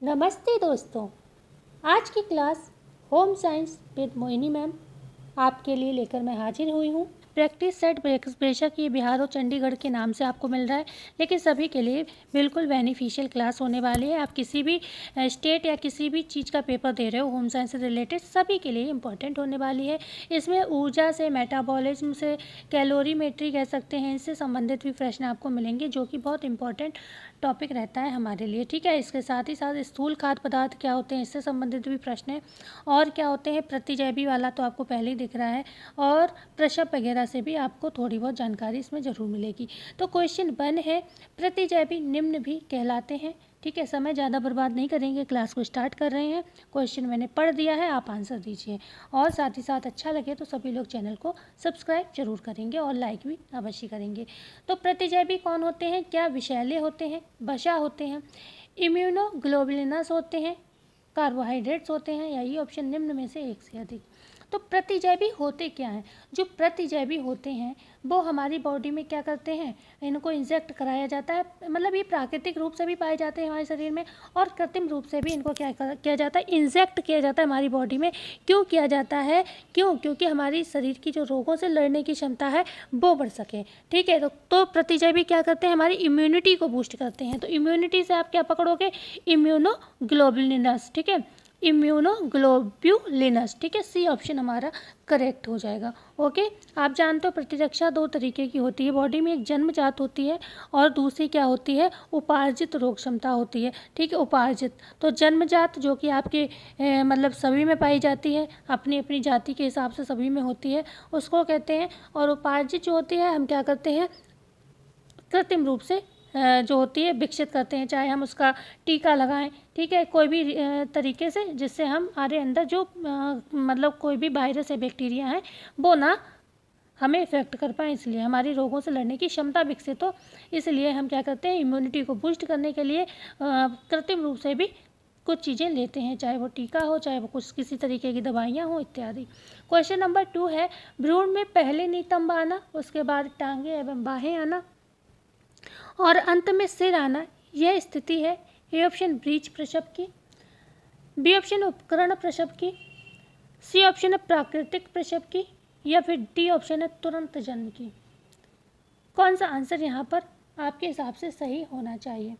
नमस्ते दोस्तों। आज की class home science with Mohini ma'am आपके लिए लेकर मैं हाजिर हुई हूँ। प्रैक्टिस सेट बेशक ये बिहार और चंडीगढ़ के नाम से आपको मिल रहा है, लेकिन सभी के लिए बिल्कुल बेनिफिशियल क्लास होने वाली है। आप किसी भी स्टेट या किसी भी चीज़ का पेपर दे रहे हो, होम साइंस से रिलेटेड सभी के लिए इम्पोर्टेंट होने वाली है। इसमें ऊर्जा से, मेटाबॉलिज्म से, कैलोरीमेट्री कह सकते हैं, इससे संबंधित भी प्रश्न आपको मिलेंगे, जो कि बहुत इंपॉर्टेंट टॉपिक रहता है हमारे लिए। ठीक है, इसके साथ ही साथ स्थूल खाद्य पदार्थ क्या होते हैं, इससे संबंधित भी प्रश्न है। और क्या होते हैं, प्रतिजैवी वाला तो आपको पहले ही दिख रहा है, और प्रसव वगैरह से भी आपको थोड़ी बहुत जानकारी इसमें ज़रूर मिलेगी। तो क्वेश्चन 1 है, प्रतिजैवी निम्न भी कहलाते हैं। ठीक है, समय ज़्यादा बर्बाद नहीं करेंगे, क्लास को स्टार्ट कर रहे हैं। क्वेश्चन मैंने पढ़ दिया है, आप आंसर दीजिए। और साथ ही साथ अच्छा लगे तो सभी लोग चैनल को सब्सक्राइब जरूर करेंगे और लाइक भी अवश्य करेंगे। तो प्रतिजैवी कौन होते हैं? क्या विषैले होते हैं, वसा होते हैं, इम्यूनोग्लोबुलिनस होते हैं, कार्बोहाइड्रेट्स होते हैं, या ये ऑप्शन निम्न में से एक से अधिक। तो प्रतिजैवी होते क्या हैं? जो प्रतिजैवी होते हैं वो हमारी बॉडी में क्या करते हैं, इनको इंजेक्ट कराया जाता है। मतलब ये प्राकृतिक रूप से भी पाए जाते हैं हमारे शरीर में, और कृत्रिम रूप से भी इनको क्या किया जाता है, इंजेक्ट किया जाता है हमारी बॉडी में। क्यों किया जाता है? क्योंकि हमारी शरीर की जो रोगों से लड़ने की क्षमता है वो बढ़ सके। ठीक है, तो प्रतिजैवी क्या करते हैं, हमारी इम्यूनिटी को बूस्ट करते हैं। तो इम्यूनिटी से आप क्या पकड़ोगे, इम्यूनोग्लोबुलिनस। ठीक है, इम्यूनोग्लोब्युलिनस। ठीक है, सी ऑप्शन हमारा करेक्ट हो जाएगा। ओके, आप जानते हो प्रतिरक्षा 2 तरीके की होती है बॉडी में, एक जन्मजात होती है और दूसरी क्या होती है, उपार्जित रोग क्षमता होती है। ठीक है, उपार्जित तो जन्मजात जो कि आपके मतलब सभी में पाई जाती है, अपनी अपनी जाति के हिसाब से सभी में होती है, उसको कहते हैं। और उपार्जित जो होती है हम क्या करते हैं, कृत्रिम रूप से जो होती है विकसित करते हैं, चाहे हम उसका टीका लगाएं। ठीक है, कोई भी तरीके से, जिससे हमारे अंदर जो मतलब कोई भी वायरस या बैक्टीरिया है वो ना हमें इफेक्ट कर पाए, इसलिए हमारी रोगों से लड़ने की क्षमता विकसित हो। इसलिए हम क्या करते हैं, इम्यूनिटी को बूस्ट करने के लिए कृत्रिम रूप से भी कुछ चीज़ें लेते हैं, चाहे वो टीका हो, चाहे वो कुछ किसी तरीके की दवाइयाँ हो इत्यादि। क्वेश्चन नंबर 2 है, भ्रूण में पहले नितंब आना, उसके बाद टांगे एवं बाहें आना और अंत में सिर आना, यह स्थिति है ए ऑप्शन ब्रीच प्रसव की, बी ऑप्शन उपकरण प्रसव की, सी ऑप्शन है प्राकृतिक प्रसव की, या फिर डी ऑप्शन है तुरंत जन्म की। कौन सा आंसर यहाँ पर आपके हिसाब से सही होना चाहिए?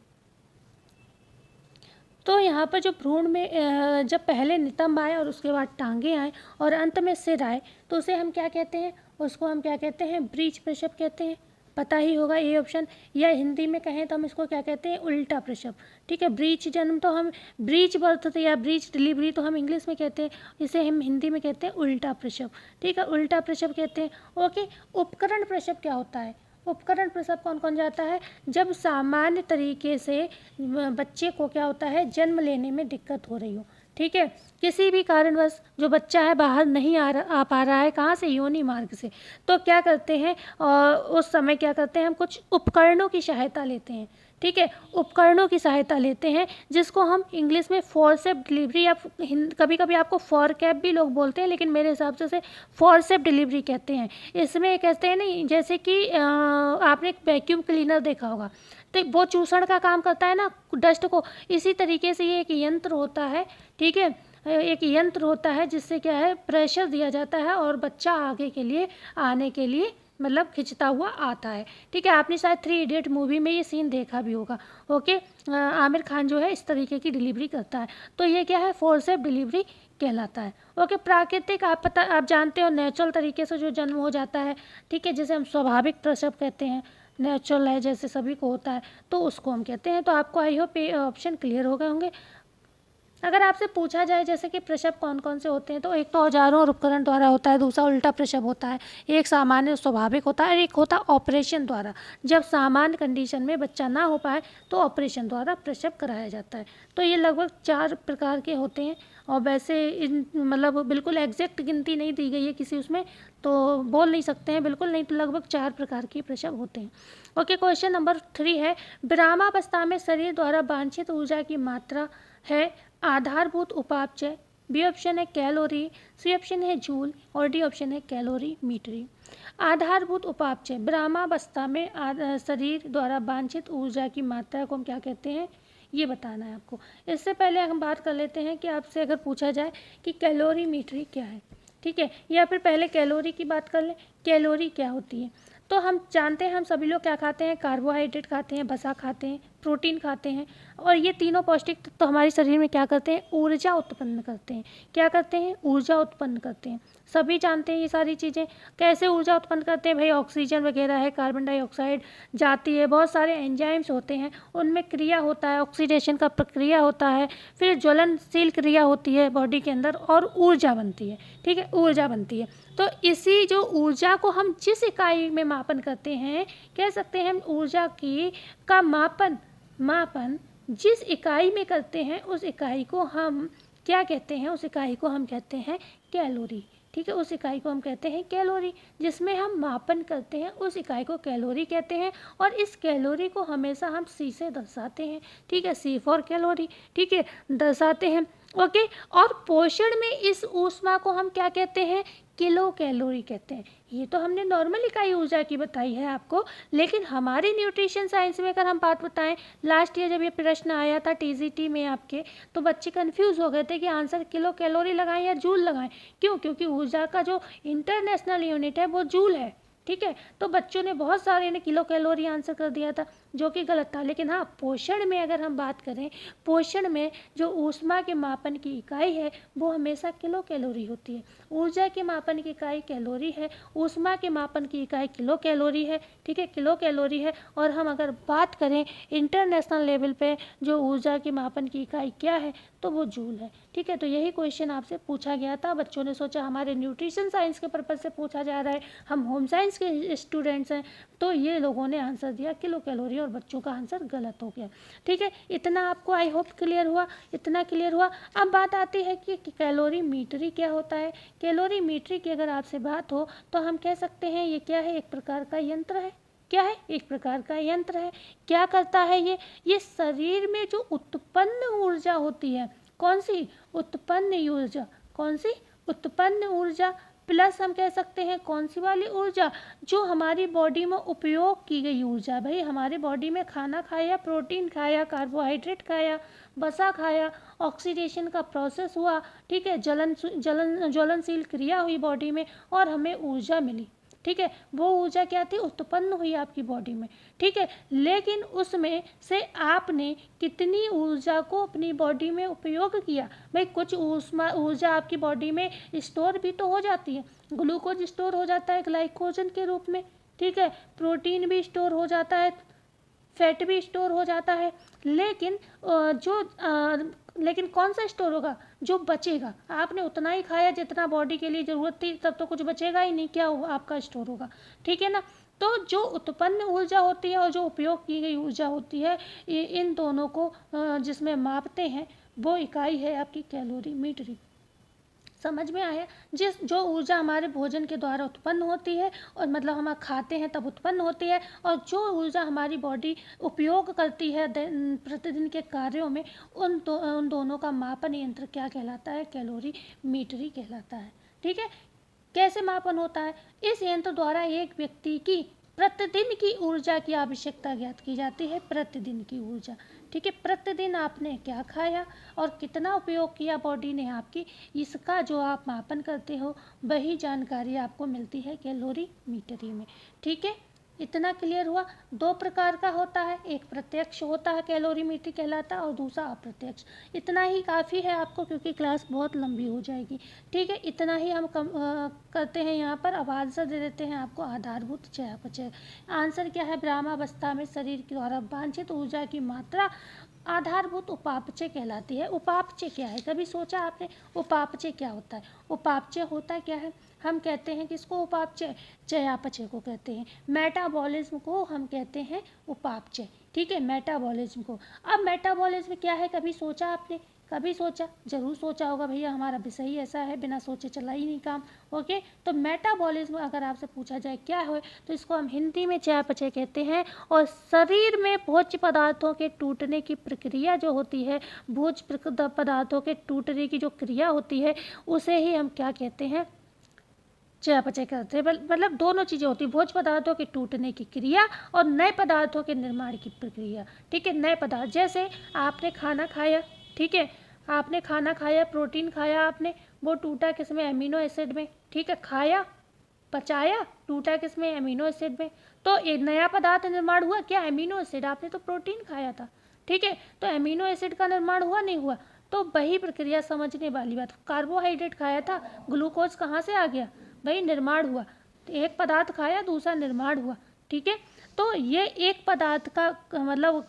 तो यहाँ पर जो भ्रूण में जब पहले नितंब आए और उसके बाद टांगे आए और अंत में सिर आए, तो उसे हम क्या कहते हैं, उसको हम क्या कहते हैं, ब्रीच प्रसव कहते हैं। पता ही होगा ए ऑप्शन, या हिंदी में कहें तो हम इसको क्या कहते हैं, उल्टा प्रसव। ठीक है, ब्रीच जन्म तो हम ब्रीच बर्थ या ब्रीच डिलीवरी तो हम इंग्लिश में कहते हैं, इसे हम हिंदी में कहते हैं उल्टा प्रसव। ठीक है, उल्टा प्रसव कहते हैं। ओके, उपकरण प्रसव क्या होता है? उपकरण प्रसव कौन कौन जाता है, जब सामान्य तरीके से बच्चे को क्या होता है, जन्म लेने में दिक्कत हो रही हो। ठीक है, किसी भी कारणवश जो बच्चा है बाहर नहीं आ पा रहा है, कहाँ से, योनि मार्ग से, तो क्या करते हैं, और उस समय क्या करते हैं, हम कुछ उपकरणों की सहायता लेते हैं। ठीक है, उपकरणों की सहायता लेते हैं, जिसको हम इंग्लिश में फोर्सेप डिलीवरी या कभी कभी आपको फॉरकैप भी लोग बोलते हैं, लेकिन मेरे हिसाब से उसे फोर्सेप डिलीवरी कहते हैं। इसमें कहते हैं नहीं, जैसे कि आपने एक वैक्यूम क्लीनर देखा होगा, तो वो चूसण का काम करता है ना डस्ट को, इसी तरीके से ये एक यंत्र होता है। ठीक है, एक यंत्र होता है जिससे क्या है, प्रेशर दिया जाता है और बच्चा आगे के लिए आने के लिए मतलब खिंचता हुआ आता है। ठीक है, आपने शायद 3 इडियट मूवी में ये सीन देखा भी होगा। ओके, आमिर खान जो है इस तरीके की डिलीवरी करता है, तो ये क्या है, फोर्सेप डिलीवरी कहलाता है। ओके, प्राकृतिक आप जानते हो, नेचुरल तरीके से जो जन्म हो जाता है। ठीक है, जिसे हम स्वाभाविक प्रसव कहते हैं, नेचुरल है जैसे सभी को होता है, तो उसको हम कहते हैं। तो आपको आई होप ऑप्शन क्लियर हो गए होंगे। अगर आपसे पूछा जाए जैसे कि प्रसव कौन कौन से होते हैं, तो एक तो औजारों और उपकरण द्वारा होता है, दूसरा उल्टा प्रसव होता है, एक सामान्य स्वाभाविक होता है, और एक होता है ऑपरेशन द्वारा। जब सामान्य कंडीशन में बच्चा ना हो पाए तो ऑपरेशन द्वारा प्रसव कराया जाता है। तो ये लगभग 4 प्रकार के होते हैं, और वैसे इन मतलब बिल्कुल एग्जैक्ट गिनती नहीं दी गई है किसी उसमें, तो बोल नहीं सकते हैं बिल्कुल, नहीं तो लगभग 4 प्रकार के प्रसव होते हैं। ओके, क्वेश्चन नंबर 3 है, विरामावस्था में शरीर द्वारा वांछित ऊर्जा की मात्रा है आधारभूत उपापचय। बी ऑप्शन है कैलोरी, सी ऑप्शन है जूल, और डी ऑप्शन है कैलोरी मीटरी। आधारभूत उपापचय, विरामावस्था में शरीर द्वारा वांछित ऊर्जा की मात्रा को हम क्या कहते हैं, ये बताना है आपको। इससे पहले हम बात कर लेते हैं कि आपसे अगर पूछा जाए कि कैलोरीमेट्री क्या है, ठीक है, या फिर पहले कैलोरी की बात कर लें, कैलोरी क्या होती है। तो हम जानते हैं, हम सभी लोग क्या खाते हैं, कार्बोहाइड्रेट खाते हैं, वसा खाते हैं, प्रोटीन खाते हैं, और ये तीनों पौष्टिक तत्व तो हमारे शरीर में क्या करते हैं, ऊर्जा उत्पन्न करते हैं। क्या करते हैं, ऊर्जा उत्पन्न करते हैं। सभी जानते हैं ये सारी चीज़ें। कैसे ऊर्जा उत्पन्न करते हैं भाई, ऑक्सीजन वगैरह है, कार्बन डाइऑक्साइड जाती है, बहुत सारे एंजाइम्स होते हैं, उनमें क्रिया होता है, ऑक्सीडेशन का प्रक्रिया होता है, फिर ज्वलनशील क्रिया होती है बॉडी के अंदर और ऊर्जा बनती है, ठीक है, ऊर्जा बनती है। तो इसी जो ऊर्जा को हम जिस इकाई में मापन करते हैं, कह सकते हैं हम ऊर्जा की का मापन जिस इकाई में करते हैं उस इकाई को हम क्या कहते हैं, उस इकाई को हम कहते हैं कैलोरी, ठीक है, उस इकाई को हम कहते हैं कैलोरी। जिसमें हम मापन करते हैं उस इकाई को कैलोरी कहते हैं, और इस कैलोरी को हमेशा हम सी से दर्शाते हैं, ठीक है, सी फॉर कैलोरी, ठीक है, दर्शाते हैं, ओके। और पोषण में इस ऊष्मा को हम क्या कहते हैं, किलो कैलोरी कहते हैं। ये तो हमने नॉर्मल इकाई ऊर्जा की बताई है आपको, लेकिन हमारे न्यूट्रिशन साइंस में अगर हम बात बताएं, लास्ट ईयर जब ये प्रश्न आया था टीजीटी में आपके, तो बच्चे कंफ्यूज हो गए थे कि आंसर किलो कैलोरी लगाएं या जूल लगाएं। क्यों? क्योंकि ऊर्जा का जो इंटरनेशनल यूनिट है वो जूल है, ठीक है। तो बच्चों ने बहुत सारे ने किलो कैलोरी आंसर कर दिया था, जो कि गलत था। लेकिन हाँ, पोषण में अगर हम बात करें, पोषण में जो ऊष्मा के मापन की इकाई है वो हमेशा किलो कैलोरी होती है। ऊर्जा के मापन की इकाई कैलोरी है, ऊष्मा के मापन की इकाई किलो कैलोरी है, ठीक है, किलो कैलोरी है। और हम अगर बात करें इंटरनेशनल लेवल पे जो ऊर्जा के मापन की इकाई क्या है, तो वो जूल है, ठीक है। तो यही क्वेश्चन आपसे पूछा गया था, बच्चों ने सोचा हमारे न्यूट्रिशन साइंस के पर्पज से पूछा जा रहा है, हम होम साइंस के स्टूडेंट्स हैं, तो ये लोगों ने आंसर दिया किलो कैलोरी और बच्चों का आंसर गलत हो गया, ठीक है। इतना आपको आई होप क्लियर हुआ, इतना क्लियर हुआ। अब बात आती है कि कैलोरीमेट्री क्या होता है। कैलोरीमेट्री की अगर आपसे बात हो तो हम कह सकते हैं ये क्या है, एक प्रकार का यंत्र है। क्या है? एक प्रकार का यंत्र है। क्या करता है ये शरीर में जो उत्पन्न ऊर्जा होती है, कौन सी उत्पन्न ऊर्जा, कौन सी उत्पन्न ऊर्जा, प्लस हम कह सकते हैं कौन सी वाली ऊर्जा, जो हमारी बॉडी में उपयोग की गई ऊर्जा। भाई हमारे बॉडी में खाना खाया, प्रोटीन खाया, कार्बोहाइड्रेट खाया, वसा खाया, ऑक्सीडेशन का प्रोसेस हुआ, ठीक है, ज्वलनशील क्रिया हुई बॉडी में और हमें ऊर्जा मिली, ठीक है। वो ऊर्जा क्या थी, उत्पन्न हुई आपकी बॉडी में, ठीक है। लेकिन उसमें से आपने कितनी ऊर्जा को अपनी बॉडी में उपयोग किया। भाई कुछ ऊर्जा आपकी बॉडी में स्टोर भी तो हो जाती है, ग्लूकोज स्टोर हो जाता है ग्लाइकोजन के रूप में, ठीक है, प्रोटीन भी स्टोर हो जाता है, फैट भी स्टोर हो जाता है। लेकिन लेकिन कौन सा स्टोर होगा, जो बचेगा। आपने उतना ही खाया जितना बॉडी के लिए ज़रूरत थी, तब तो कुछ बचेगा ही नहीं, क्या होगा, आपका स्टोर होगा, ठीक है ना। तो जो उत्पन्न ऊर्जा होती है और जो उपयोग की गई ऊर्जा होती है, इन दोनों को जिसमें मापते हैं वो इकाई है आपकी कैलोरीमेट्री। समझ में आया। जो ऊर्जा हमारे भोजन के द्वारा उत्पन्न होती है, और मतलब हम खाते हैं तब उत्पन्न होती है, और जो ऊर्जा हमारी बॉडी उपयोग करती है प्रतिदिन के कार्यों में, उन दोनों का मापन यंत्र क्या कहलाता है, कैलोरीमेट्री कहलाता है, ठीक है। कैसे मापन होता है, इस यंत्र द्वारा एक व्यक्ति की प्रतिदिन की ऊर्जा की आवश्यकता ज्ञात की जाती है। प्रतिदिन की ऊर्जा, ठीक है, प्रतिदिन आपने क्या खाया और कितना उपयोग किया बॉडी ने आपकी, इसका जो आप मापन करते हो वही जानकारी आपको मिलती है कैलोरीमेट्री में, ठीक है। इतना क्लियर हुआ। दो प्रकार का होता है, एक प्रत्यक्ष होता है कैलोरीमेट्री कहलाता है, और दूसरा अप्रत्यक्ष। इतना ही काफ़ी है आपको, क्योंकि क्लास बहुत लंबी हो जाएगी, ठीक है। इतना ही हम करते हैं यहाँ पर। अब आंसर दे देते हैं आपको। आधारभूत चयापचय, आंसर क्या है, विरामावस्था में शरीर के द्वारा वांछित ऊर्जा की मात्रा आधारभूत उपापचय कहलाती है। उपापचय क्या है, कभी सोचा आपने उपापचय क्या होता है? उपापचय होता क्या है, हम कहते हैं किसको उपापचय, चयापचय को कहते हैं। मेटाबॉलिज्म को हम कहते हैं उपापचय, ठीक है, मेटाबॉलिज्म को। अब मेटाबॉलिज्म क्या है, कभी सोचा आपने, कभी सोचा, जरूर सोचा होगा, भैया हमारा विषय ही ऐसा है, बिना सोचे चला ही नहीं काम, ओके। तो मेटाबॉलिज्म अगर आपसे पूछा जाए क्या है, तो इसको हम हिंदी में चयापचय कहते हैं। और शरीर में भोज्य पदार्थों के टूटने की प्रक्रिया जो होती है, भोज्य पदार्थों के टूटने की जो क्रिया होती है, उसे ही हम क्या कहते हैं, चयापचय करते हैं। मतलब दोनों चीज़ें होती हैं, भोज्य पदार्थों के टूटने की क्रिया और नए पदार्थों के निर्माण की प्रक्रिया। ठीक है, नए पदार्थ जैसे आपने खाना खाया, ठीक है, आपने खाना खाया, प्रोटीन खाया आपने, वो टूटा किसमें? एमिनो एसिड में। ठीक है, खाया, पचाया, टूटा किसमें? एमिनो एसिड में। तो एक नया पदार्थ निर्माण हुआ क्या? Amino acid. आपने तो प्रोटीन खाया था, ठीक है, तो एमिनो एसिड का निर्माण हुआ नहीं हुआ? तो वही प्रक्रिया समझने वाली बात। कार्बोहाइड्रेट खाया था, ग्लूकोज कहाँ से आ गया? भाई निर्माण हुआ। तो एक पदार्थ खाया, दूसरा निर्माण हुआ। ठीक है, तो ये एक पदार्थ का मतलब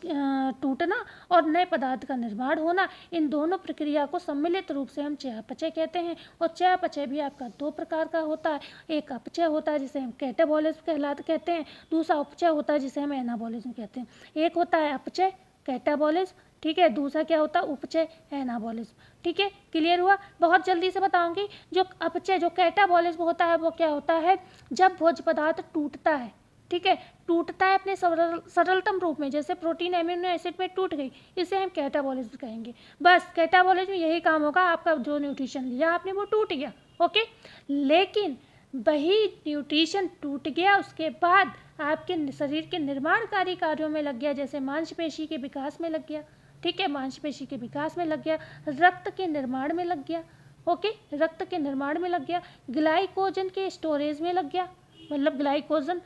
टूटना और नए पदार्थ का निर्माण होना, इन दोनों प्रक्रिया को सम्मिलित रूप से हम चयापचय कहते हैं। और चयापचय भी आपका दो प्रकार का होता है। एक अपचय होता है जिसे हम कैटाबॉलिज्म कहते हैं, दूसरा उपचय होता है जिसे हम एनाबॉलिज्म कहते हैं। एक होता है अपचय कैटाबॉलिज्म, ठीक है, दूसरा क्या होता है? उपचय एनाबॉलिज्म। ठीक है, क्लियर हुआ? बहुत जल्दी से बताऊंगी। जो अपचय जो कैटाबॉलिज्म होता है वो क्या होता है? जब भोज्य पदार्थ टूटता है, ठीक है, टूटता है अपने सरलतम रूप में, जैसे प्रोटीन एमिनो एसिड में टूट गई, इसे हम कैटाबॉलिज्म कहेंगे। बस कैटाबॉलिज्म में यही काम होगा, आपका जो न्यूट्रिशन लिया आपने वो टूट गया। ओके, लेकिन वही न्यूट्रिशन टूट गया, उसके बाद आपके शरीर के निर्माणकारी कार्यों में लग गया, जैसे मांसपेशी के विकास में लग गया। ठीक है, मांसपेशी के विकास में लग गया, रक्त के निर्माण में लग गया। ओके, रक्त के निर्माण में लग गया, ग्लाइकोजन के स्टोरेज में लग गया, मतलब ग्लाइकोजन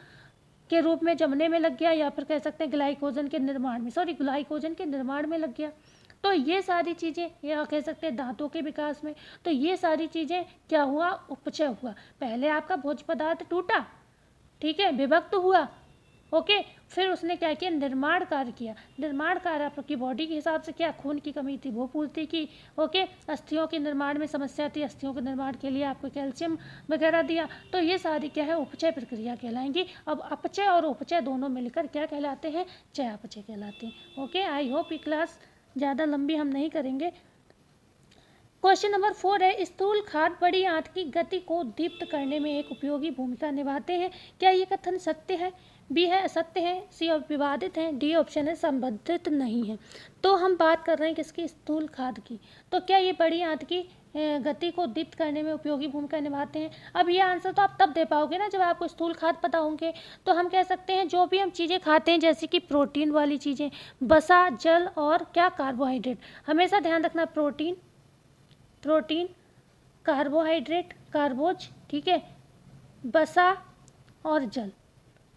के रूप में जमने में लग गया, या फिर कह सकते हैं ग्लाइकोजन के निर्माण में, ग्लाइकोजन के निर्माण में लग गया। तो ये सारी चीज़ें, या कह सकते हैं दांतों के विकास में। तो ये सारी चीज़ें क्या हुआ? उपचय हुआ। पहले आपका भोज्य पदार्थ टूटा, ठीक है, विभक्त हुआ, ओके, फिर उसने क्या किया? निर्माण कार्य किया। निर्माण कार्य आपकी बॉडी के हिसाब से क्या? खून की कमी थी वो पूर्ति की, ओके, अस्थियों के निर्माण में समस्या थी, अस्थियों के निर्माण के लिए आपको कैल्शियम वगैरह दिया। तो ये सारी क्या है? उपचय प्रक्रिया कहलाएंगी। अब अपचय और उपचय दोनों मिलकर क्या कहलाते हैं? चयापचय कहलाते हैं। ओके, आई होप ये क्लास ज़्यादा लंबी हम नहीं करेंगे। क्वेश्चन नंबर 4 है, स्थूल खाद्य बड़ी आंत की गति को दीप्त करने में एक उपयोगी भूमिका निभाते हैं। क्या ये कथन सत्य है? बी है असत्य है, सी विवादित है, डी ऑप्शन है संबंधित नहीं है। तो हम बात कर रहे हैं किसकी? स्थूल खाद्य की। तो क्या ये बड़ी आंत की गति को दीप्त करने में उपयोगी भूमिका निभाते हैं? अब ये आंसर तो आप तब दे पाओगे ना जब आपको स्थूल खाद्य पता होंगे। तो हम कह सकते हैं जो भी हम चीज़ें खाते हैं, जैसे कि प्रोटीन वाली चीज़ें, वसा, जल और क्या? कार्बोहाइड्रेट। हमेशा ध्यान रखना, प्रोटीन, कार्बोहाइड्रेट, कार्बोज, ठीक है, वसा और जल।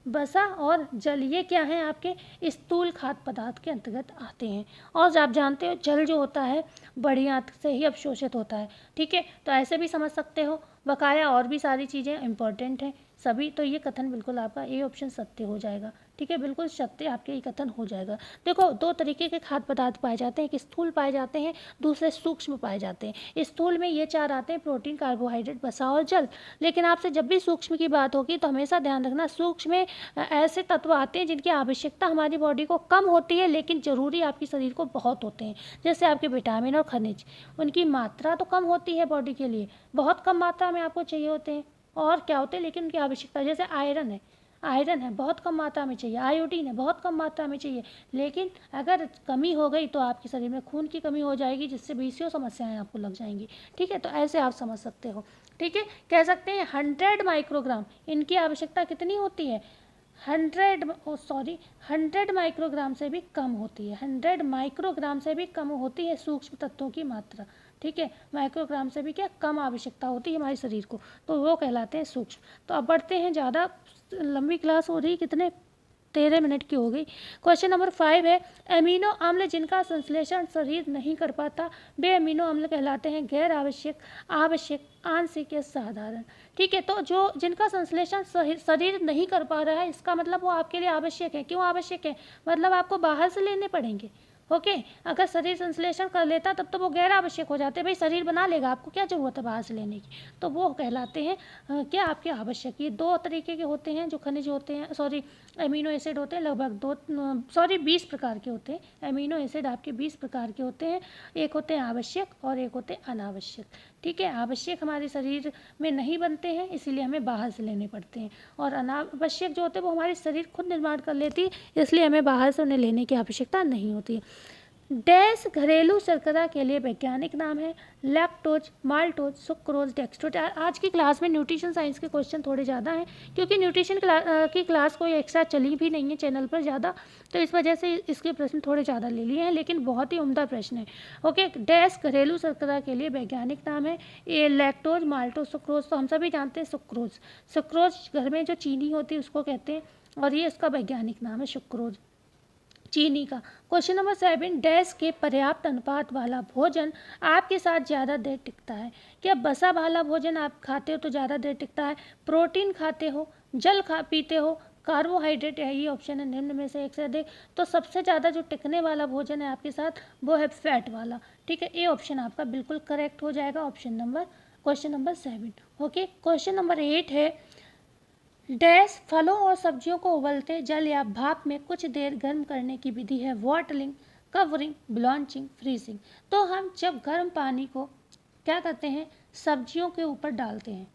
वसा और जल ये क्या है? आपके स्थूल खाद्य पदार्थ के अंतर्गत आते हैं। और आप जानते हो जल जो होता है बड़ी आंत से ही अवशोषित होता है। ठीक है, तो ऐसे भी समझ सकते हो। बकाया और भी सारी चीज़ें इंपॉर्टेंट हैं सभी। तो ये कथन बिल्कुल आपका ए ऑप्शन सत्य हो जाएगा। ठीक है, बिल्कुल सत्य आपके ये कथन हो जाएगा। देखो, दो तरीके के खाद्य पदार्थ पाए जाते हैं, एक स्थूल पाए जाते हैं, दूसरे सूक्ष्म पाए जाते हैं। स्थूल में ये चार आते हैं, प्रोटीन, कार्बोहाइड्रेट, वसा और जल। लेकिन आपसे जब भी सूक्ष्म की बात होगी तो हमेशा ध्यान रखना, सूक्ष्म में ऐसे तत्व आते हैं जिनकी आवश्यकता हमारी बॉडी को कम होती है, लेकिन ज़रूरी आपके शरीर को बहुत होते हैं। जैसे आपके विटामिन और खनिज, उनकी मात्रा तो कम होती है बॉडी के लिए, बहुत कम मात्रा में आपको चाहिए होते हैं। और क्या होते हैं, लेकिन उनकी आवश्यकता, जैसे आयरन है बहुत कम मात्रा में चाहिए, आयोडीन है बहुत कम मात्रा में चाहिए। लेकिन अगर कमी हो गई तो आपके शरीर में खून की कमी हो जाएगी, जिससे बीसियों समस्याएं आपको लग जाएंगी। ठीक है, तो ऐसे आप समझ सकते हो। ठीक है, कह सकते हैं 100 माइक्रोग्राम इनकी आवश्यकता कितनी होती है? 100 माइक्रोग्राम से भी कम होती है। 100 माइक्रोग्राम से भी कम होती है सूक्ष्म तत्वों की मात्रा। ठीक है, माइक्रोग्राम से भी क्या कम आवश्यकता होती है हमारे शरीर को, तो वो कहलाते हैं सूक्ष्म। तो अब बढ़ते हैं, ज़्यादा लंबी क्लास हो रही, कितने 13 मिनट की हो गई। क्वेश्चन नंबर 5 है, अमीनो अम्ल जिनका संश्लेषण शरीर नहीं कर पाता वे अमीनो अम्ल कहलाते हैं गैर आवश्यक, आवश्यक, आंशिक या साधारण। ठीक है, तो जो जिनका संश्लेषण शरीर नहीं कर पा रहा है, इसका मतलब वो आपके लिए आवश्यक है। क्यों आवश्यक है? मतलब आपको बाहर से लेने पड़ेंगे। ओके, अगर शरीर संश्लेषण कर लेता तब तो वो गैर आवश्यक हो जाते। भाई शरीर बना लेगा, आपको क्या जरूरत है बाहर से लेने की। तो वो कहलाते हैं क्या? आपके आवश्यक। ये दो तरीके के होते हैं जो खनिज होते हैं, अमीनो एसिड होते हैं, लगभग 20 प्रकार के होते हैं। अमीनो एसिड आपके 20 प्रकार के होते हैं। एक होते हैं आवश्यक और एक होते हैं अनावश्यक। ठीक है, आवश्यक हमारे शरीर में नहीं बनते हैं, इसीलिए हमें बाहर से लेने पड़ते हैं। और अनावश्यक जो होते हैं वो हमारे शरीर खुद निर्माण कर लेती है, इसलिए हमें बाहर से उन्हें लेने की आवश्यकता नहीं होती है। डैश घरेलू शर्करा के लिए वैज्ञानिक नाम है। Lactose, maltose, sucrose, dextrose. आज की क्लास में न्यूट्रिशन साइंस के क्वेश्चन थोड़े ज़्यादा हैं, क्योंकि न्यूट्रिशन की क्लास कोई एक्स्ट्रा चली भी नहीं है चैनल पर ज़्यादा, तो इस वजह से इसके प्रश्न थोड़े ज़्यादा ले लिए हैं, लेकिन बहुत ही उम्दा प्रश्न है। ओके, डैश घरेलू शर्करा के लिए वैज्ञानिक नाम है। ये लैक्टोज, माल्टोज, सुक्रोज तो हम सभी जानते हैं। सुक्रोज, सुक्रोज घर में जो चीनी होती है उसको कहते हैं, और ये इसका वैज्ञानिक नाम है सुक्रोज, चीनी का। क्वेश्चन नंबर 7, डैश के पर्याप्त अनुपात वाला भोजन आपके साथ ज़्यादा देर टिकता है। क्या बसा वाला भोजन आप खाते हो तो ज़्यादा देर टिकता है, प्रोटीन खाते हो, जल पीते हो, कार्बोहाइड्रेट है, ये ऑप्शन है निम्न में से एक से अधिक। तो सबसे ज़्यादा जो टिकने वाला भोजन है आपके साथ वो है फैट वाला। ठीक है, ये ऑप्शन आपका बिल्कुल करेक्ट हो जाएगा, question number 7। Okay, question number 8 है, डैश फलों और सब्जियों को उबलते जल या भाप में कुछ देर गर्म करने की विधि है। वाटलिंग, कवरिंग, ब्लॉन्चिंग, फ्रीजिंग। तो हम जब गर्म पानी को क्या करते हैं, सब्जियों के ऊपर डालते हैं,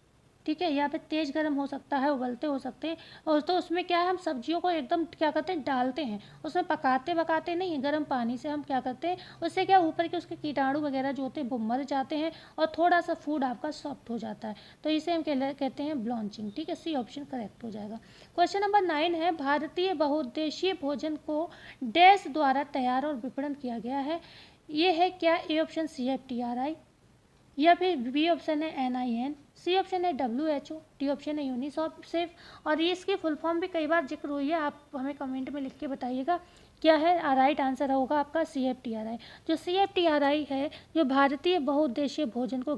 ठीक है, या फिर तेज़ गर्म हो सकता है, उबलते हो सकते हैं, और तो उसमें क्या है, हम सब्जियों को एकदम क्या करते हैं, डालते हैं, उसमें पकाते नहीं हैं, गर्म पानी से हम क्या करते हैं, उससे क्या ऊपर के उसके कीटाणु वगैरह जो होते हैं वो मर जाते हैं, और थोड़ा सा फूड आपका सॉफ्ट हो जाता है, तो इसे हम कहते हैं ब्लॉन्चिंग। ठीक है, सी ऑप्शन करेक्ट हो जाएगा। क्वेश्चन नंबर 9 है, भारतीय बहुउद्देशीय भोजन को डैश द्वारा तैयार और विपणन किया गया है। ये है क्या, ए ऑप्शन CFTRI, या फिर बी ऑप्शन है NIN, सी ऑप्शन है WHO, डी ऑप्शन है यूनिसेफ। और ये इसकी फुल फॉर्म भी कई बार जिक्र हुई है, आप हमें कमेंट में लिख के बताइएगा क्या है। राइट आंसर होगा आपका CFTRI। जो CFTRI है, जो भारतीय बहुउद्देशीय भोजन को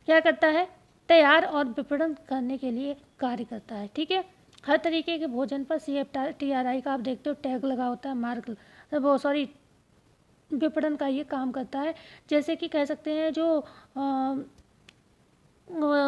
क्या करता है, तैयार और विपणन करने के लिए कार्य करता है। ठीक है, हर तरीके के भोजन पर CFTRI का आप देखते हो टैग लगा होता है, मार्क वो सॉरी विपणन का ये काम करता है। जैसे कि कह सकते हैं जो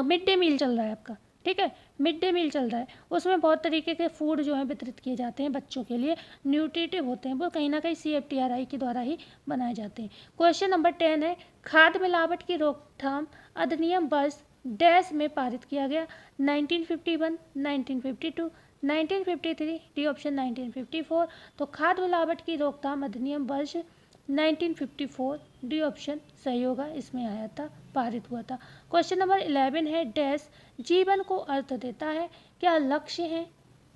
मिड डे मील चल रहा है आपका, ठीक है, मिड डे मील चल रहा है, उसमें बहुत तरीके के फूड जो है वितरित किए जाते हैं बच्चों के लिए, न्यूट्रिटिव होते हैं, वो कहीं ना कहीं CFTRI के द्वारा ही बनाए जाते हैं। क्वेश्चन नंबर 10 है, खाद्य मिलावट की रोकथाम अधिनियम वर्ष डैश में पारित किया गया। 1951, 1952, 1953, डी ऑप्शन 1954। तो खाद्य मिलावट की रोकथाम अधिनियम वर्ष 1954, डी ऑप्शन सही होगा, इसमें आया था, पारित हुआ था। क्वेश्चन नंबर 11 है, डैश जीवन को अर्थ देता है। क्या लक्ष्य है,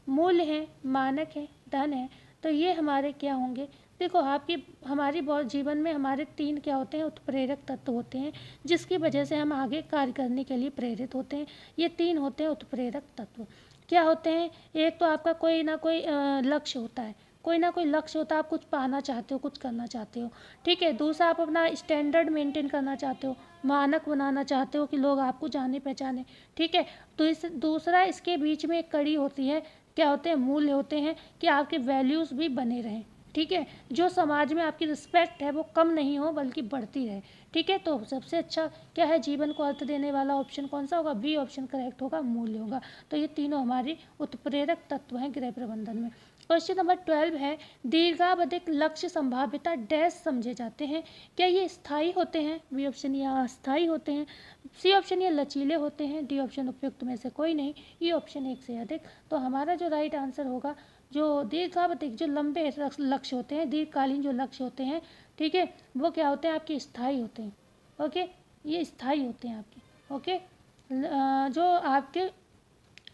मूल्य है, मानक है, धन है। तो ये हमारे क्या होंगे, देखो आपकी हमारी जीवन में हमारे 3 क्या होते हैं, उत्प्रेरक तत्व होते हैं, जिसकी वजह से हम आगे कार्य करने के लिए प्रेरित होते हैं। ये 3 होते हैं उत्प्रेरक तत्व। क्या होते हैं, एक तो आपका कोई ना कोई लक्ष्य होता है, कोई ना कोई लक्ष्य होता है, आप कुछ पाना चाहते हो, कुछ करना चाहते हो। ठीक है, दूसरा आप अपना स्टैंडर्ड मेंटेन करना चाहते हो, मानक बनाना चाहते हो कि लोग आपको जाने पहचाने। ठीक है, तो दूसरा इसके बीच में एक कड़ी होती है, क्या होते हैं, मूल्य होते हैं, कि आपके वैल्यूज़ भी बने रहें। ठीक है, जो समाज में आपकी रिस्पेक्ट है वो कम नहीं हो बल्कि बढ़ती रहे। ठीक है, तो सबसे अच्छा क्या है, जीवन को अर्थ देने वाला ऑप्शन कौन सा होगा, बी ऑप्शन करेक्ट होगा, मूल्य होगा। तो ये तीनों हमारी उत्प्रेरक तत्व हैं गृह प्रबंधन में। क्वेश्चन नंबर 12 है, दीर्घावधिक लक्ष्य संभाव्यता डैश समझे जाते हैं। क्या ये स्थायी होते हैं, बी ऑप्शन ये अस्थायी होते हैं, सी ऑप्शन ये लचीले होते हैं, डी ऑप्शन उपयुक्त में से कोई नहीं, ये ऑप्शन एक से अधिक। तो हमारा जो राइट आंसर होगा, जो दीर्घावधिक जो लंबे लक्ष्य होते हैं, दीर्घकालीन जो लक्ष्य होते हैं, ठीक है, वो क्या होते हैं, आपके स्थायी होते हैं। ओके, ये स्थायी होते हैं आपके। ओके, जो आपके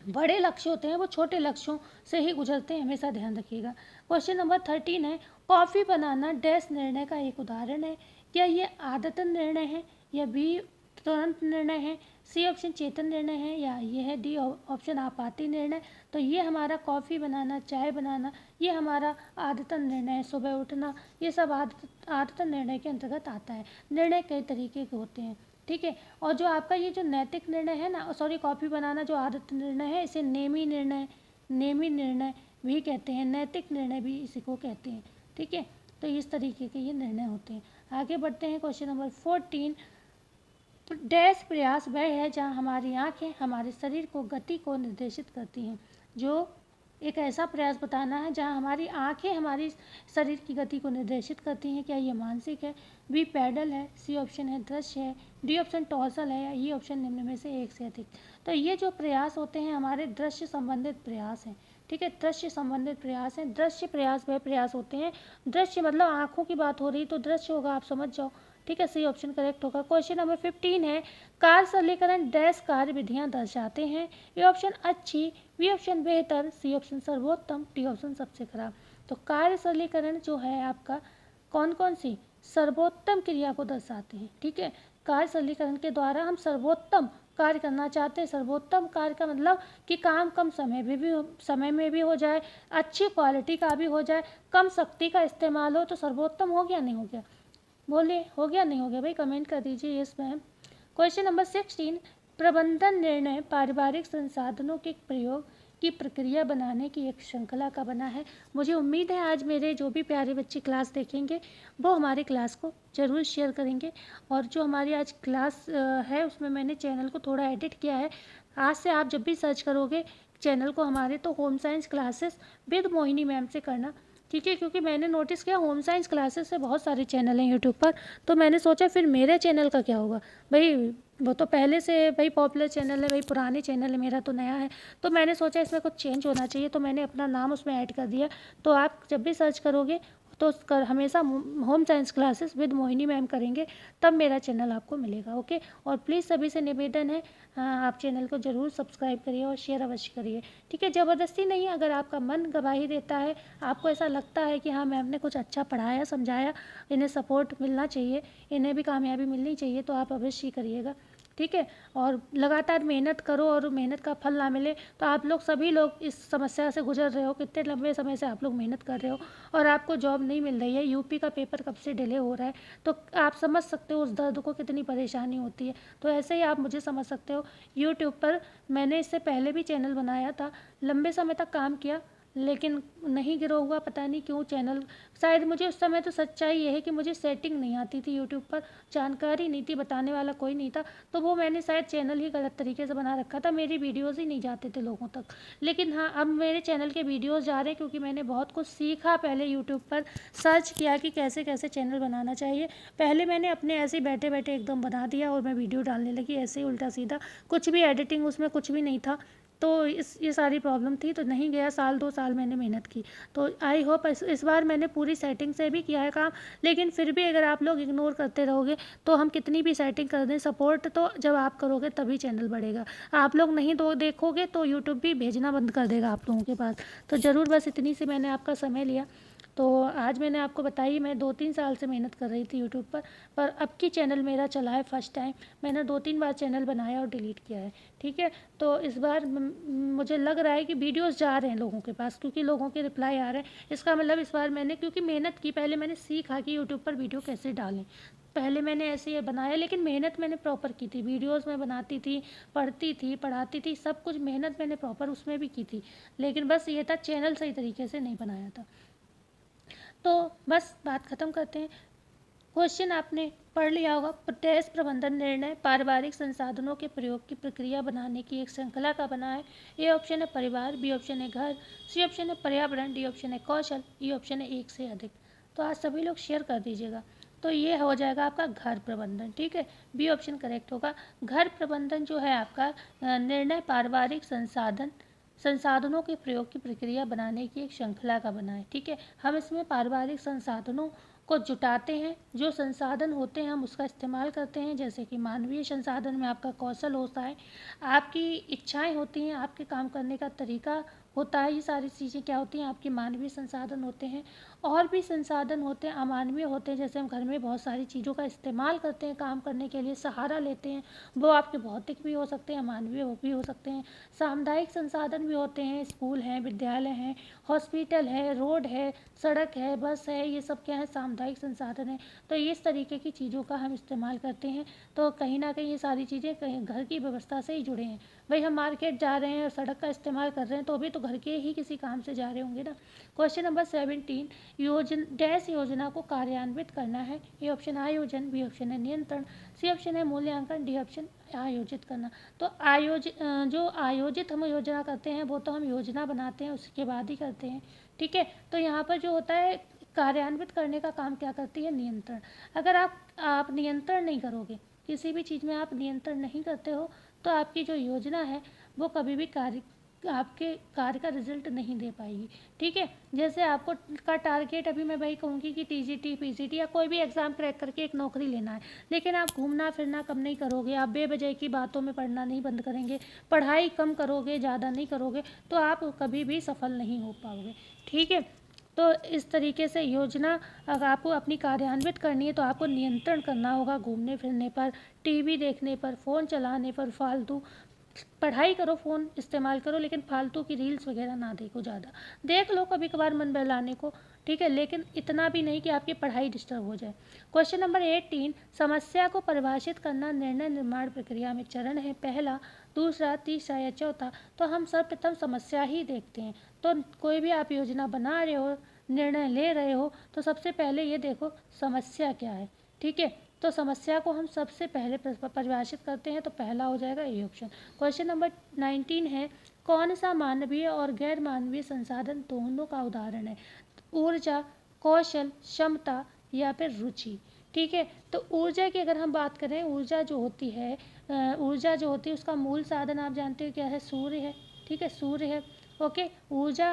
बड़े लक्ष्य होते हैं वो छोटे लक्ष्यों से ही गुजरते हैं, हमेशा ध्यान रखिएगा। क्वेश्चन नंबर 13 है, कॉफ़ी बनाना डैश निर्णय का एक उदाहरण है। क्या ये आदतन निर्णय है, या बी तुरंत निर्णय है, सी ऑप्शन चेतन निर्णय है, या ये है डी ऑप्शन आपाती निर्णय। तो ये हमारा कॉफ़ी बनाना, चाय बनाना, ये हमारा आदतन निर्णय है, सुबह उठना, ये सब आदतन निर्णय के अंतर्गत आता है। निर्णय कई तरीके के होते हैं। ठीक है, और जो आपका ये जो नैतिक निर्णय है ना, सॉरी, कॉफ़ी बनाना जो आदत निर्णय है, इसे नेमी निर्णय भी कहते हैं, नैतिक निर्णय भी इसी को कहते हैं। ठीक है, तो इस तरीके के ये निर्णय होते हैं। आगे बढ़ते हैं, क्वेश्चन नंबर 14, डैश प्रयास वह है जहाँ हमारी आँखें हमारे शरीर को गति को निर्देशित करती हैं। जो एक ऐसा प्रयास बताना है जहाँ हमारी आँखें हमारी शरीर की गति को निर्देशित करती हैं। क्या ये मानसिक है, बी पैडल है, सी ऑप्शन है दृश्य है, डी ऑप्शन टॉर्सल है, या ई ऑप्शन निम्न में से एक से अधिक। तो ये जो प्रयास होते हैं हमारे दृश्य संबंधित प्रयास हैं। ठीक है। दृश्य संबंधित प्रयास हैं। दृश्य प्रयास वह प्रयास होते हैं, दृश्य मतलब आंखों की बात हो रही तो दृश्य होगा, आप समझ जाओ। ठीक है, सही ऑप्शन करेक्ट होगा। क्वेश्चन नंबर 15 है, कार्य सरलीकरण डैश कार्य विधियां दर्शाते हैं। ए ऑप्शन अच्छी, बी ऑप्शन बेहतर, सी ऑप्शन सर्वोत्तम, डी ऑप्शन सबसे खराब। तो कार्य सरलीकरण जो है आपका कौन कौन सी सर्वोत्तम क्रिया को दर्शाते हैं। ठीक है, कार्य सरलीकरण के द्वारा हम सर्वोत्तम कार्य करना चाहते हैं। सर्वोत्तम कार्य का मतलब कि काम कम समय में भी हो जाए, अच्छी क्वालिटी का भी हो जाए, कम शक्ति का इस्तेमाल हो, तो सर्वोत्तम हो गया नहीं हो गया, बोलिए हो गया नहीं हो गया भाई, कमेंट कर दीजिए यस मैम। क्वेश्चन नंबर 16, प्रबंधन निर्णय पारिवारिक संसाधनों के प्रयोग की प्रक्रिया बनाने की एक श्रृंखला का बना है। मुझे उम्मीद है आज मेरे जो भी प्यारे बच्चे क्लास देखेंगे वो हमारी क्लास को ज़रूर शेयर करेंगे। और जो हमारी आज क्लास है उसमें मैंने चैनल को थोड़ा एडिट किया है। आज से आप जब भी सर्च करोगे चैनल को हमारे, तो home science classes with Mohini ma'am से करना। ठीक है, क्योंकि मैंने नोटिस किया होम साइंस क्लासेस से बहुत सारे चैनल हैं यूट्यूब पर, तो मैंने सोचा फिर मेरे चैनल का क्या होगा भाई, वो तो पहले से भाई पॉपुलर चैनल है भाई, पुराने चैनल है, मेरा तो नया है। तो मैंने सोचा इसमें कुछ चेंज होना चाहिए, तो मैंने अपना नाम उसमें ऐड कर दिया। तो आप जब भी सर्च करोगे तो हमेशा home science classes with Mohini ma'am करेंगे, तब मेरा चैनल आपको मिलेगा। ओके, और प्लीज़ सभी से निवेदन है आप चैनल को ज़रूर सब्सक्राइब करिए और शेयर अवश्य करिए। ठीक है, ज़बरदस्ती नहीं, अगर आपका मन गवाही देता है, आपको ऐसा लगता है कि हाँ मैम ने कुछ अच्छा पढ़ाया समझाया, इन्हें सपोर्ट मिलना चाहिए, इन्हें भी कामयाबी मिलनी चाहिए, तो आप अवश्य ही करिएगा। ठीक है, और लगातार मेहनत करो और मेहनत का फल ना मिले, तो आप लोग सभी लोग इस समस्या से गुजर रहे हो, कितने लंबे समय से आप लोग मेहनत कर रहे हो और आपको जॉब नहीं मिल रही है, यूपी का पेपर कब से डिले हो रहा है, तो आप समझ सकते हो उस दर्द को, कितनी परेशानी होती है। तो ऐसे ही आप मुझे समझ सकते हो। यूट्यूब पर मैंने इससे पहले भी चैनल बनाया था, लंबे समय तक काम किया, लेकिन नहीं ग्रो हुआ, पता नहीं क्यों चैनल। शायद मुझे उस समय तो सच्चाई ये है कि मुझे सेटिंग नहीं आती थी यूट्यूब पर, जानकारी नहीं थी, बताने वाला कोई नहीं था, तो वो मैंने शायद चैनल ही गलत तरीके से बना रखा था, मेरी वीडियोज़ ही नहीं जाते थे लोगों तक। लेकिन हाँ, अब मेरे चैनल के वीडियोज़ जा रहे हैं, क्योंकि मैंने बहुत कुछ सीखा, पहले यूट्यूब पर सर्च किया कि कैसे कैसे चैनल बनाना चाहिए। पहले मैंने अपने ऐसे ही बैठे बैठे एकदम बना दिया और मैं वीडियो डालने लगी ऐसे ही उल्टा सीधा, कुछ भी एडिटिंग उसमें कुछ भी नहीं था। तो ये सारी प्रॉब्लम थी, तो नहीं गया, साल 2 साल मैंने मेहनत की। तो आई होप इस बार मैंने पूरी सेटिंग से भी किया है काम, लेकिन फिर भी अगर आप लोग इग्नोर करते रहोगे तो हम कितनी भी सेटिंग कर दें, सपोर्ट तो जब आप करोगे तभी चैनल बढ़ेगा। आप लोग नहीं तो देखोगे तो यूट्यूब भी भेजना बंद कर देगा आप लोगों के पास। तो ज़रूर बस इतनी सी मैंने आपका समय लिया। तो आज मैंने आपको बताई, मैं 2-3 साल से मेहनत कर रही थी यूट्यूब पर अब की चैनल मेरा चला है फर्स्ट टाइम। मैंने 2-3 बार चैनल बनाया और डिलीट किया है। ठीक है, तो इस बार मुझे लग रहा है कि वीडियोस जा रहे हैं लोगों के पास, क्योंकि लोगों के रिप्लाई आ रहे हैं। इसका मतलब इस बार मैंने क्योंकि मेहनत की, पहले मैंने सीखा कि यूट्यूब पर वीडियो कैसे डालें। पहले मैंने ऐसे ही बनाया, लेकिन मेहनत मैंने प्रॉपर की थी, वीडियोस मैं बनाती थी, पढ़ती थी, पढ़ाती थी, सब कुछ मेहनत मैंने प्रॉपर उसमें भी की थी, लेकिन बस ये था चैनल सही तरीके से नहीं बनाया था। तो बस बात ख़त्म करते हैं। क्वेश्चन आपने पढ़ लिया होगा, प्रत्यक्ष प्रबंधन निर्णय पारिवारिक संसाधनों के प्रयोग की प्रक्रिया बनाने की एक श्रृंखला का बना है। ए ऑप्शन है परिवार, बी ऑप्शन है घर, सी ऑप्शन है पर्यावरण, डी ऑप्शन है कौशल, ई ऑप्शन है एक से अधिक। तो आज सभी लोग शेयर कर दीजिएगा। तो ये हो जाएगा आपका घर प्रबंधन। ठीक है, बी ऑप्शन करेक्ट होगा। घर प्रबंधन जो है आपका निर्णय पारिवारिक संसाधनों के प्रयोग की प्रक्रिया बनाने की एक श्रृंखला का बना है। ठीक है, हम इसमें पारिवारिक संसाधनों को जुटाते हैं, जो संसाधन होते हैं हम उसका इस्तेमाल करते हैं, जैसे कि मानवीय संसाधन में आपका कौशल होता है, आपकी इच्छाएं होती हैं, आपके काम करने का तरीका होता है, ये सारी चीज़ें क्या होती हैं, आपके मानवीय संसाधन होते हैं। और भी संसाधन होते हैं अमानवीय होते हैं, जैसे हम घर में बहुत सारी चीज़ों का इस्तेमाल करते हैं काम करने के लिए, सहारा लेते हैं, वो आपके भौतिक भी हो सकते हैं, अमानवीय भी हो सकते हैं। सामुदायिक संसाधन भी होते हैं, स्कूल हैं, विद्यालय हैं, हॉस्पिटल है, रोड है, सड़क है, बस है, ये सब क्या है, सामुदायिक संसाधन है। तो इस तरीके की चीज़ों का हम इस्तेमाल करते हैं। तो कहीं ना कहीं ये सारी चीज़ें कहीं घर की व्यवस्था से ही जुड़े हैं। भाई हम मार्केट जा रहे हैं और सड़क का इस्तेमाल कर रहे हैं, तो अभी तो घर के ही किसी काम से जा रहे होंगे ना। क्वेश्चन नंबर 17, डैश योजना को कार्यान्वित करना है। ए ऑप्शन आयोजन, बी ऑप्शन है नियंत्रण, सी ऑप्शन है मूल्यांकन, डी ऑप्शन आयोजित करना। तो जो आयोजित हम योजना करते हैं वो तो हम योजना बनाते हैं उसके बाद ही करते हैं। ठीक है, तो यहाँ पर जो होता है कार्यान्वित करने का काम क्या करती है, नियंत्रण। अगर आप नियंत्रण नहीं करोगे, किसी भी चीज़ में आप नियंत्रण नहीं करते हो, तो आपकी जो योजना है वो कभी भी कार्य आपके कार्य का रिजल्ट नहीं दे पाएगी। ठीक है, जैसे आपको का टारगेट, अभी मैं वही कहूँगी कि टीजीटी, पीजीटी या कोई भी एग्ज़ाम क्रैक करके एक नौकरी लेना है, लेकिन आप घूमना फिरना कम नहीं करोगे, आप बेवजह की बातों में पढ़ना नहीं बंद करेंगे, पढ़ाई कम करोगे, ज़्यादा नहीं करोगे, तो आप कभी भी सफल नहीं हो पाओगे। ठीक है, तो इस तरीके से योजना अगर आपको अपनी कार्यान्वित करनी है तो आपको नियंत्रण करना होगा घूमने फिरने पर, टीवी देखने पर, फ़ोन चलाने पर, फालतू पढ़ाई करो, फ़ोन इस्तेमाल करो, लेकिन फालतू की रील्स वगैरह ना देखो, ज़्यादा देख लो कभी कभार मन बहलाने को। ठीक है, लेकिन इतना भी नहीं कि आपकी पढ़ाई डिस्टर्ब हो जाए। क्वेश्चन नंबर 18, समस्या को परिभाषित करना निर्णय निर्माण प्रक्रिया में चरण है, पहला, दूसरा, तीसरा या चौथा। तो हम सर्वप्रथम समस्या ही देखते हैं। तो कोई भी आप योजना बना रहे हो, निर्णय ले रहे हो, तो सबसे पहले ये देखो समस्या क्या है। ठीक है, तो समस्या को हम सबसे पहले परिभाषित करते हैं, तो पहला हो जाएगा ए ऑप्शन। क्वेश्चन नंबर 19 है, कौन सा मानवीय और गैर मानवीय संसाधन दोनों का उदाहरण है? ऊर्जा, कौशल, क्षमता या फिर रुचि। ठीक है, तो ऊर्जा की अगर हम बात करें, ऊर्जा जो होती है उसका मूल साधन आप जानते हो क्या है? सूर्य है। ठीक है, सूर्य है। ओके, ऊर्जा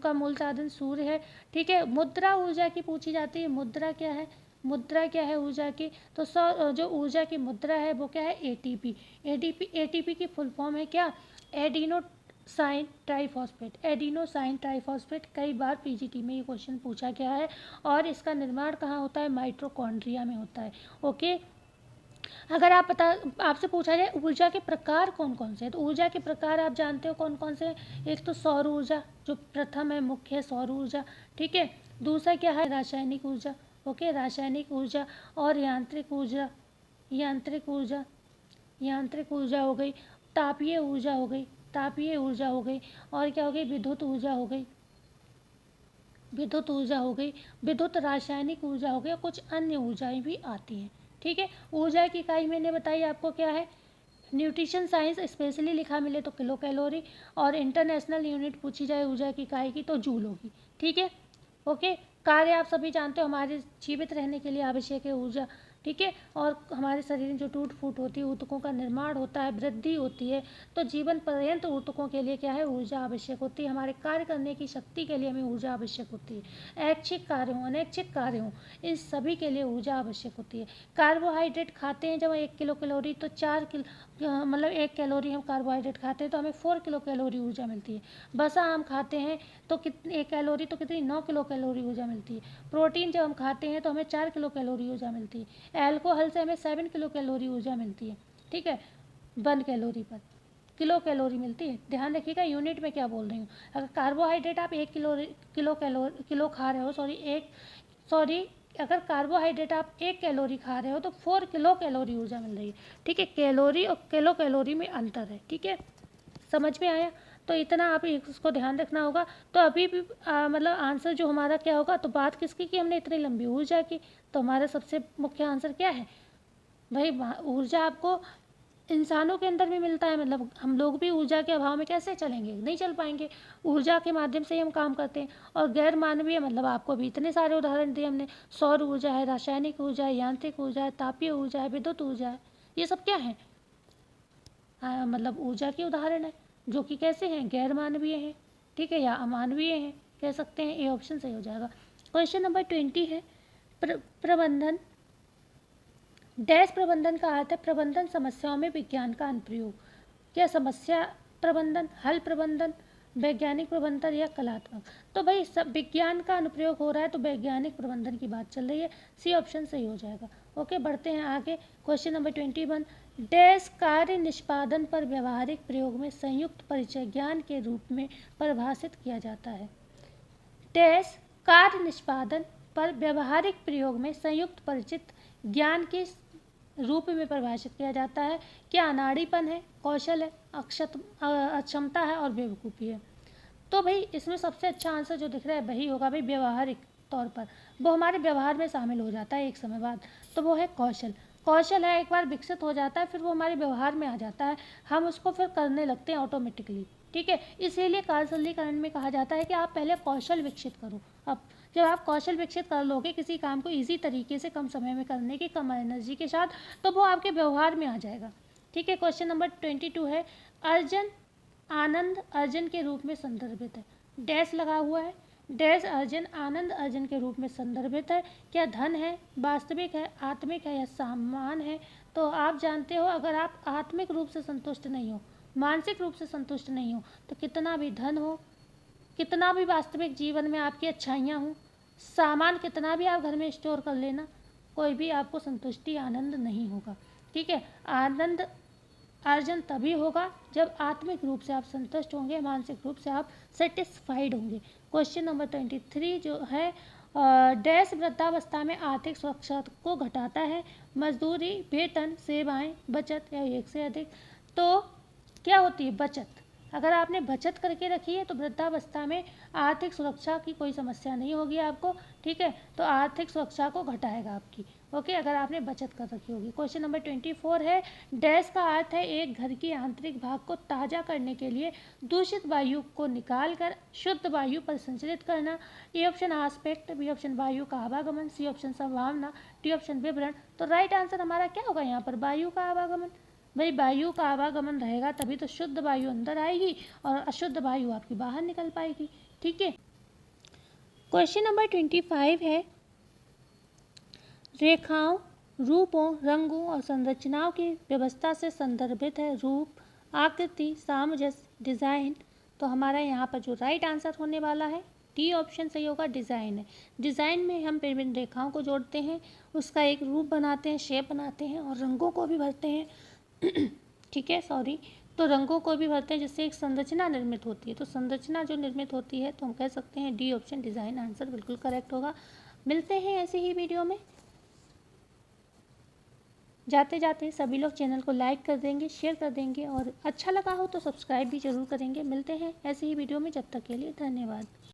का मूल साधन सूर्य है। ठीक है, मुद्रा ऊर्जा की पूछी जाती है, मुद्रा क्या है? मुद्रा क्या है ऊर्जा की? तो जो ऊर्जा की मुद्रा है वो क्या है? एटीपी। एटीपी की फुल फॉर्म है क्या? Adenosine triphosphate. एडिनोसाइन ट्राइफॉस्फेट कई बार पीजीटी में ये क्वेश्चन पूछा गया है, और इसका निर्माण कहाँ होता है? माइटोकॉन्ड्रिया में होता है। ओके, अगर आपसे पूछा जाए ऊर्जा के प्रकार कौन कौन से हैं, तो ऊर्जा के प्रकार आप जानते हो कौन कौन से हैं? एक तो सौर ऊर्जा, जो प्रथम है, मुख्य है सौर ऊर्जा। ठीक है, दूसरा क्या है? रासायनिक ऊर्जा। ओके, रासायनिक ऊर्जा। और यांत्रिक ऊर्जा, यांत्रिक ऊर्जा, यांत्रिक ऊर्जा हो गई। तापीय ऊर्जा हो गई, तापीय ऊर्जा हो गई। और क्या हो गई? विद्युत ऊर्जा हो गई, विद्युत ऊर्जा हो गई, विद्युत रासायनिक ऊर्जा हो गई, और कुछ अन्य ऊर्जाएं भी आती हैं। ठीक है, ऊर्जा की इकाई मैंने बताई आपको क्या है? न्यूट्रिशन साइंस स्पेशली लिखा मिले तो किलो कैलोरी, और इंटरनेशनल यूनिट पूछी जाए ऊर्जा की इकाई की तो जूल होगी। ठीक है, ओके, कार्य आप सभी जानते हो, हमारे जीवित रहने के लिए आवश्यक है ऊर्जा। ठीक है, और हमारे शरीर में जो टूट फूट होती है, ऊतकों का निर्माण होता है, वृद्धि होती है, तो जीवन पर्यंत ऊतकों के लिए क्या है? ऊर्जा आवश्यक होती है। हमारे कार्य करने की शक्ति के लिए हमें ऊर्जा आवश्यक होती है। ऐच्छिक कार्य हों, अनैच्छिक कार्य हों, इन सभी के लिए ऊर्जा आवश्यक होती है। कार्बोहाइड्रेट खाते हैं जब 1 किलो कैलोरी, तो 4 किलो मतलब 1 कैलोरी हम कार्बोहाइड्रेट खाते हैं तो हमें 4 किलो कैलोरी ऊर्जा मिलती है। बसा हम खाते हैं तो कितनी 1 कैलोरी, तो कितनी 9 किलो कैलोरी ऊर्जा मिलती है। प्रोटीन जब हम खाते हैं तो हमें 4 किलो कैलोरी ऊर्जा मिलती है। अल्कोहल से हमें 7 किलो कैलोरी ऊर्जा मिलती है। ठीक है, 1 कैलोरी पर किलो कैलोरी मिलती है। ध्यान रखिएगा यूनिट में क्या बोल रही हूँ। अगर कार्बोहाइड्रेट आप 1 किलो खा रहे हो, अगर कार्बोहाइड्रेट आप 1 कैलोरी खा रहे हो तो 4 किलो कैलोरी ऊर्जा मिल रही है। ठीक है, कैलोरी और किलो कैलोरी में अंतर है। ठीक है, समझ में आया? तो इतना आप इसको ध्यान रखना होगा। तो अभी भी मतलब आंसर जो हमारा क्या होगा, तो बात किसकी की हमने इतनी लंबी? ऊर्जा की। तो हमारा सबसे मुख्य आंसर क्या है भाई? ऊर्जा आपको इंसानों के अंदर भी मिलता है, मतलब हम लोग भी ऊर्जा के अभाव में कैसे चलेंगे? नहीं चल पाएंगे। ऊर्जा के माध्यम से ही हम काम करते हैं। और गैर मानवीय मतलब आपको भी इतने सारे उदाहरण दिए हमने। सौर ऊर्जा है, रासायनिक ऊर्जा है, यांत्रिक ऊर्जा है, तापीय ऊर्जा है, विद्युत ऊर्जा है। ये सब क्या है? मतलब ऊर्जा के उदाहरण है, जो कि कैसे हैं? गैर मानवीय हैं। ठीक है, या अमानवीय हैं कह सकते हैं। ए ऑप्शन सही हो जाएगा। क्वेश्चन नंबर 20 है, प्रबंधन डैश प्रबंधन का अर्थ है प्रबंधन समस्याओं में विज्ञान का अनुप्रयोग। क्या समस्या प्रबंधन, हल प्रबंधन, वैज्ञानिक प्रबंधन या कलात्मक? तो भाई सब विज्ञान का अनुप्रयोग हो रहा है तो वैज्ञानिक प्रबंधन की बात चल रही है। सी ऑप्शन सही हो जाएगा। ओके, बढ़ते हैं आगे। क्वेश्चन नंबर 21, डैश कार्य निष्पादन पर व्यवहारिक प्रयोग में संयुक्त परिचय ज्ञान के रूप में परिभाषित किया जाता है। डैश कार्य निष्पादन पर व्यवहारिक प्रयोग में संयुक्त परिचित ज्ञान के रूप में परिभाषित किया जाता है। क्या अनाड़ीपन है, कौशल है, अक्षमता है और बेवकूफ़ी है? तो भाई इसमें सबसे अच्छा आंसर जो दिख रहा है वही होगा भाई, व्यवहारिक तौर पर। वो हमारे व्यवहार में शामिल हो जाता है एक समय बाद, तो वो है कौशल। कौशल है, एक बार विकसित हो जाता है फिर वो हमारे व्यवहार में आ जाता है, हम उसको फिर करने लगते हैं ऑटोमेटिकली। ठीक है, इसीलिए कार्यशैलीकरण में कहा जाता है कि आप पहले कौशल विकसित करो। अब जब आप कौशल विकसित कर लोगे किसी काम को इजी तरीके से कम समय में करने की, कम एनर्जी के साथ, तो वो आपके व्यवहार में आ जाएगा। ठीक है, क्वेश्चन नंबर 22 है, अर्जन आनंद अर्जन के रूप में संदर्भित है। डैश लगा हुआ है, डैश अर्जन आनंद अर्जन के रूप में संदर्भित है। क्या धन है, वास्तविक है, आत्मिक है या सम्मान है? तो आप जानते हो अगर आप आत्मिक रूप से संतुष्ट नहीं हो, मानसिक रूप से संतुष्ट नहीं हो, तो कितना भी धन हो, कितना भी वास्तविक जीवन में आपकी अच्छाइयाँ हों, सामान कितना भी आप घर में स्टोर कर लेना, कोई भी आपको संतुष्टि आनंद नहीं होगा। ठीक है, आनंद अर्जन तभी होगा जब आत्मिक रूप से आप संतुष्ट होंगे, मानसिक रूप से आप सेटिस्फाइड होंगे। क्वेश्चन नंबर 23 जो है, डैश वृद्धावस्था में आर्थिक सुरक्षा को घटाता है? मजदूरी, वेतन, सेवाएं, बचत या एक से अधिक? तो क्या होती है? बचत। अगर आपने बचत करके रखी है तो वृद्धावस्था में आर्थिक सुरक्षा की कोई समस्या नहीं होगी आपको। ठीक है, तो आर्थिक सुरक्षा को घटाएगा आपकी। ओके, अगर आपने बचत कर रखी होगी। क्वेश्चन नंबर 24 है, डैश का अर्थ है एक घर की आंतरिक भाग को ताज़ा करने के लिए दूषित वायु को निकाल कर शुद्ध वायु पर संचरित करना। A option aspect, B option वायु का आवागमन, सी ऑप्शन संभावना, डी ऑप्शन विवरण। तो राइट आंसर हमारा क्या होगा यहाँ पर? वायु का आवागमन। भाई वायु का आवागमन रहेगा तभी तो शुद्ध वायु अंदर आएगी और अशुद्ध वायु आपकी बाहर निकल पाएगी। ठीक है, क्वेश्चन नंबर 25 है, रेखाओं, रूपों, रंगों और संरचनाओं की व्यवस्था से संदर्भित है रूप, आकृति, सामंजस्य, डिज़ाइन। तो हमारा यहाँ पर जो राइट आंसर होने वाला है डी ऑप्शन सही होगा, डिज़ाइन है। डिज़ाइन में हम विभिन्न रेखाओं को जोड़ते हैं, उसका एक रूप बनाते हैं, शेप बनाते हैं और रंगों को भी भरते हैं। ठीक है, सॉरी, तो रंगों को भी भरते हैं जिससे एक संरचना निर्मित होती है। तो संरचना जो निर्मित होती है तो हम कह सकते हैं डी ऑप्शन डिज़ाइन आंसर बिल्कुल करेक्ट होगा। मिलते हैं ऐसे ही वीडियो में। जाते जाते सभी लोग चैनल को लाइक कर देंगे, शेयर कर देंगे और अच्छा लगा हो तो सब्सक्राइब भी ज़रूर करेंगे। मिलते हैं ऐसे ही वीडियो में, जब तक के लिए धन्यवाद।